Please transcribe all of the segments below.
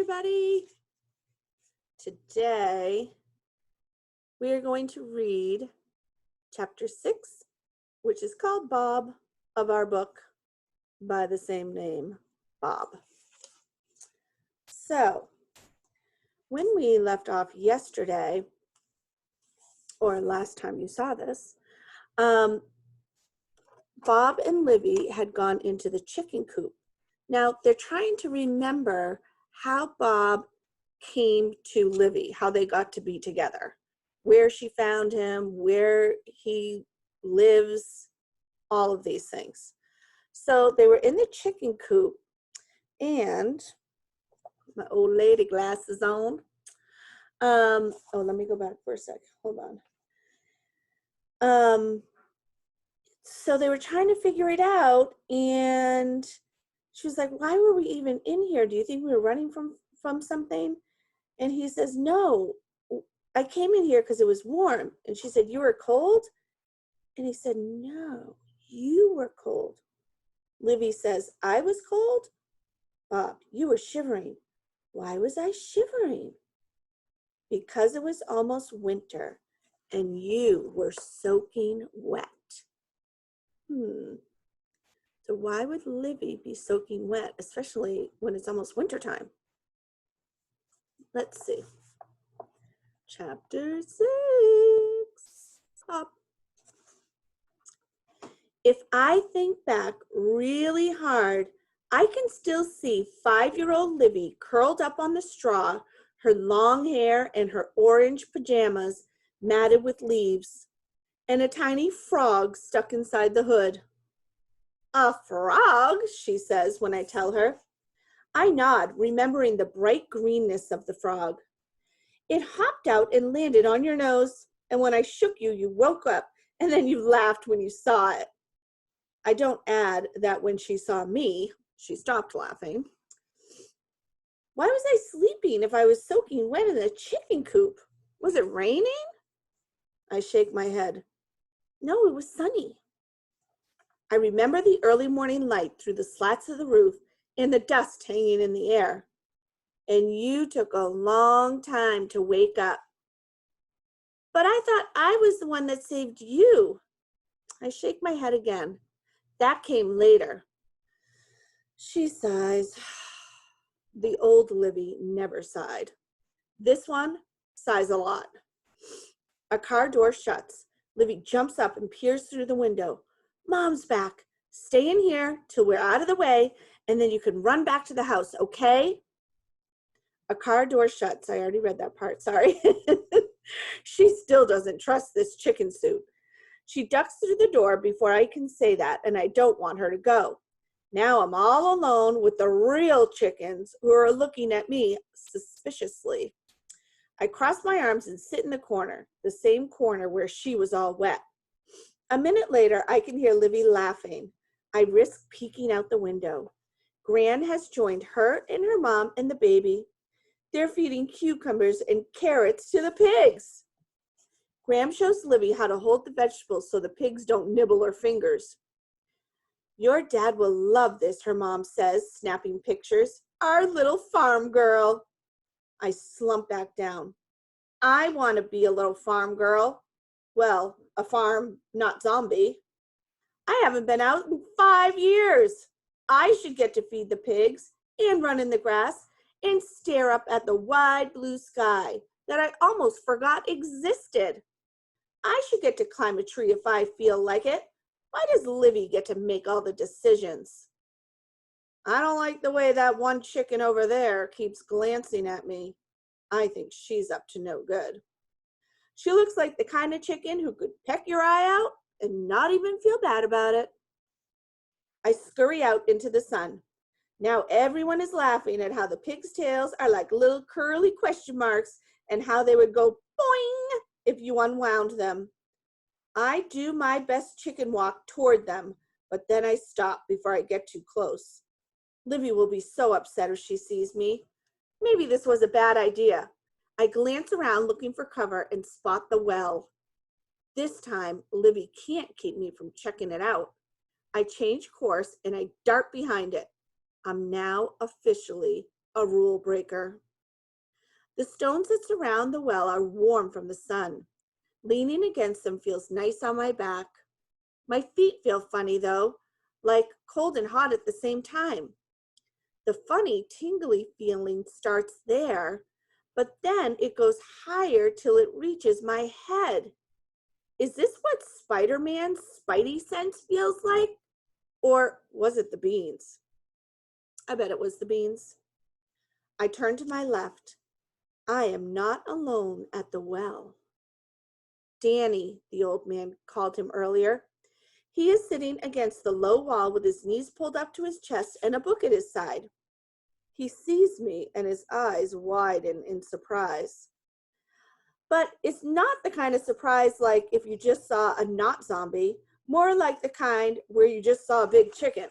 everybody. Today we are going to read chapter 6, which is called Bob, of our book by the same name, Bob. So when we left off yesterday, or last time you saw this, Bob and Livy had gone into the chicken coop. Now they're trying to remember how Bob came to Livy, how they got to be together, where she found him, where he lives, all of these things. So they were in the chicken coop, and my old lady glasses on. Oh, let me go back for a sec. Hold on. So they were trying to figure it out, and she was like, "Why were we even in here? Do you think we were running from something?" And he says, "No, I came in here because it was warm." And she said, "You were cold?" And he said, "No, you were cold." Livy says, "I was cold?" "Bob, you were shivering." "Why was I shivering?" "Because it was almost winter and you were soaking wet." So why would Livy be soaking wet, especially when it's almost wintertime? Let's see. Chapter 6. Up. If I think back really hard, I can still see 5-year-old Livy curled up on the straw, her long hair and her orange pajamas matted with leaves, and a tiny frog stuck inside the hood. "A frog?" she says when I tell her. I nod, remembering the bright greenness of the frog. "It hopped out and landed on your nose, and when I shook you, you woke up, and then you laughed when you saw it." I don't add that when she saw me, she stopped laughing. "Why was I sleeping if I was soaking wet in the chicken coop? Was it raining?" I shake my head. "No, it was sunny." I remember the early morning light through the slats of the roof and the dust hanging in the air. "And you took a long time to wake up." "But I thought I was the one that saved you." I shake my head again. "That came later." She sighs. The old Livy never sighed. This one sighs a lot. A car door shuts. Livy jumps up and peers through the window. "Mom's back. Stay in here till we're out of the way, and then you can run back to the house, okay?" A car door shuts. I already read that part, sorry. She still doesn't trust this chicken suit. She ducks through the door before I can say that, and I don't want her to go. Now I'm all alone with the real chickens who are looking at me suspiciously. I cross my arms and sit in the corner, the same corner where she was all wet. A minute later, I can hear Livy laughing. I risk peeking out the window. Gran has joined her and her mom and the baby. They're feeding cucumbers and carrots to the pigs. Graham shows Livy how to hold the vegetables so the pigs don't nibble her fingers. "Your dad will love this," her mom says, snapping pictures. "Our little farm girl." I slump back down. I want to be a little farm girl. Well, a farm, not zombie. I haven't been out in 5 years. I should get to feed the pigs and run in the grass and stare up at the wide blue sky that I almost forgot existed. I should get to climb a tree if I feel like it. Why does Livy get to make all the decisions? I don't like the way that one chicken over there keeps glancing at me. I think she's up to no good. She looks like the kind of chicken who could peck your eye out and not even feel bad about it. I scurry out into the sun. Now everyone is laughing at how the pigs' tails are like little curly question marks and how they would go boing if you unwound them. I do my best chicken walk toward them, but then I stop before I get too close. Livy will be so upset if she sees me. Maybe this was a bad idea. I glance around looking for cover and spot the well. This time, Livy can't keep me from checking it out. I change course and I dart behind it. I'm now officially a rule breaker. The stones that surround the well are warm from the sun. Leaning against them feels nice on my back. My feet feel funny though, like cold and hot at the same time. The funny, tingly feeling starts there, but then it goes higher till it reaches my head. Is this what Spider-Man's Spidey sense feels like? Or was it the beans? I bet it was the beans. I turn to my left. I am not alone at the well. Danny, the old man called him earlier. He is sitting against the low wall with his knees pulled up to his chest and a book at his side. He sees me and his eyes widen in surprise. But it's not the kind of surprise like if you just saw a not zombie, more like the kind where you just saw a big chicken.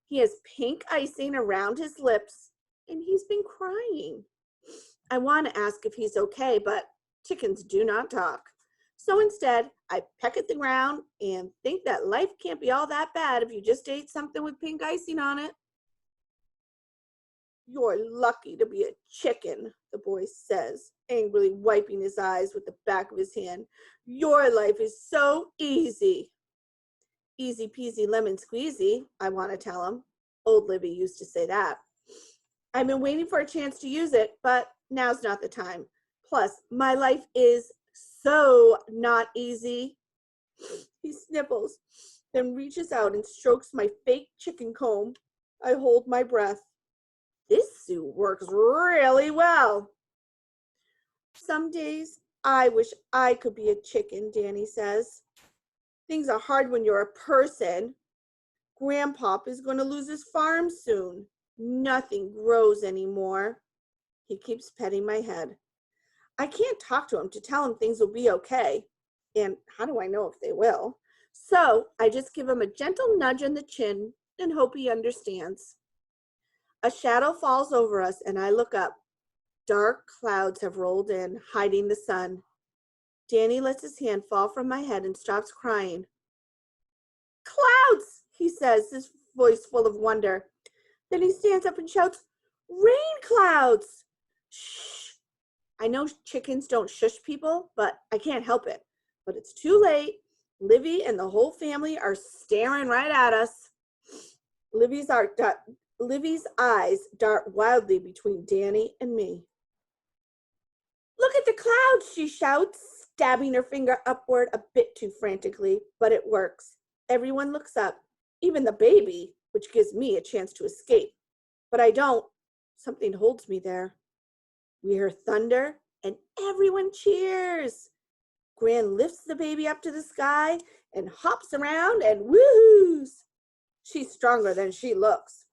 He has pink icing around his lips and he's been crying. I want to ask if he's okay, but chickens do not talk. So instead, I peck at the ground and think that life can't be all that bad if you just ate something with pink icing on it. You're lucky to be a chicken, the boy says, angrily wiping his eyes with the back of his hand. Your life is so easy. Easy peasy lemon squeezy, I want to tell him. Old Livy used to say that. I've been waiting for a chance to use it, but now's not the time. Plus, my life is so not easy. He sniffles, then reaches out and strokes my fake chicken comb. I hold my breath. This suit works really well. Some days I wish I could be a chicken, Danny says. Things are hard when you're a person. Grandpop is going to lose his farm soon. Nothing grows anymore. He keeps petting my head. I can't talk to him to tell him things will be okay. And how do I know if they will? So I just give him a gentle nudge on the chin and hope he understands. A shadow falls over us and I look up. Dark clouds have rolled in, hiding the sun. Danny lets his hand fall from my head and stops crying. Clouds, he says, his voice full of wonder. Then he stands up and shouts, rain clouds. Shh. I know chickens don't shush people, but I can't help it. But it's too late. Livy and the whole family are staring right at us. Livy's eyes dart wildly between Danny and me. Look at the clouds, she shouts, stabbing her finger upward a bit too frantically, but it works. Everyone looks up, even the baby, which gives me a chance to escape. But I don't. Something holds me there. We hear thunder, and everyone cheers. Gran lifts the baby up to the sky and hops around and woohoos. She's stronger than she looks.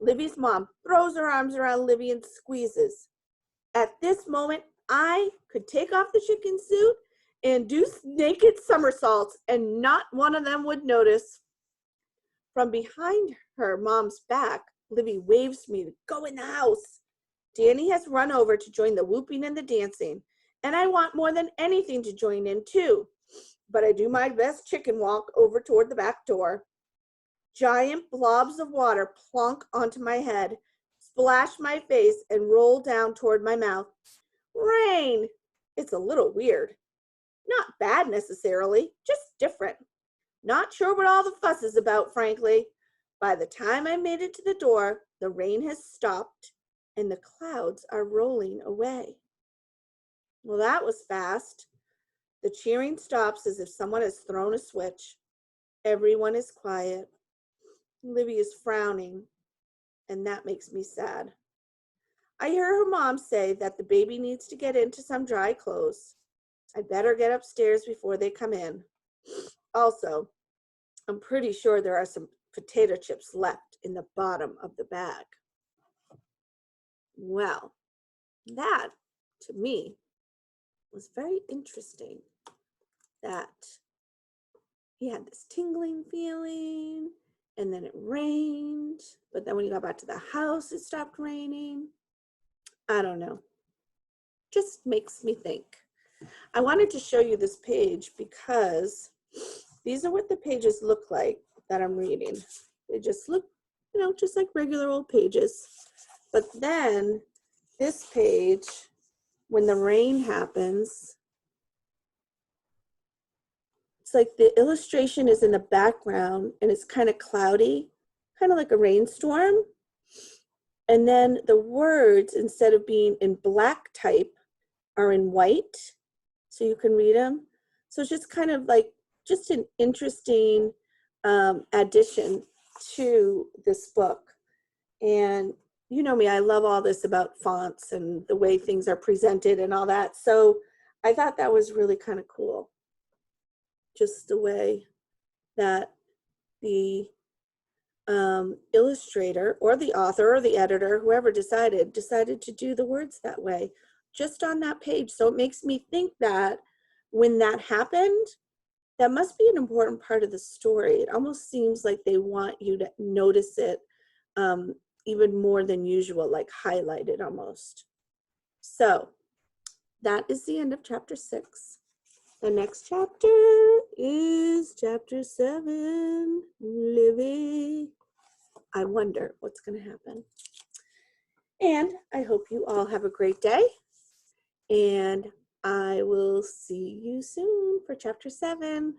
Livy's mom throws her arms around Livy and squeezes. At this moment, I could take off the chicken suit and do naked somersaults, and not one of them would notice. From behind her mom's back, Livy waves me to go in the house. Danny has run over to join the whooping and the dancing, and I want more than anything to join in too. But I do my best chicken walk over toward the back door. Giant blobs of water plonk onto my head, splash my face, and roll down toward my mouth. Rain! It's a little weird. Not bad necessarily, just different. Not sure what all the fuss is about, frankly. By the time I made it to the door, the rain has stopped and the clouds are rolling away. Well, that was fast. The cheering stops as if someone has thrown a switch. Everyone is quiet. Livy is frowning, and that makes me sad. I hear her mom say that the baby needs to get into some dry clothes. I'd better get upstairs before they come in. Also, I'm pretty sure there are some potato chips left in the bottom of the bag. Well, that, to me, was very interesting. That he had this tingling feeling, and then it rained, but then when he got back to the house, it stopped raining. I don't know. Just makes me think. I wanted to show you this page because these are what the pages look like that I'm reading. They just look, just like regular old pages. But then this page, when the rain happens, it's like the illustration is in the background and it's kind of cloudy, kind of like a rainstorm. And then the words, instead of being in black type, are in white, so you can read them. So it's just kind of like just an interesting addition to this book. And you know me, I love all this about fonts and the way things are presented and all that. So I thought that was really kind of cool. Just the way that the illustrator or the author or the editor, whoever decided to do the words that way, just on that page. So it makes me think that when that happened, that must be an important part of the story. It almost seems like they want you to notice it even more than usual, like highlighted almost. So that is the end of chapter 6. The next chapter is chapter 7, Livy. I wonder what's going to happen. And I hope you all have a great day. And I will see you soon for chapter 7.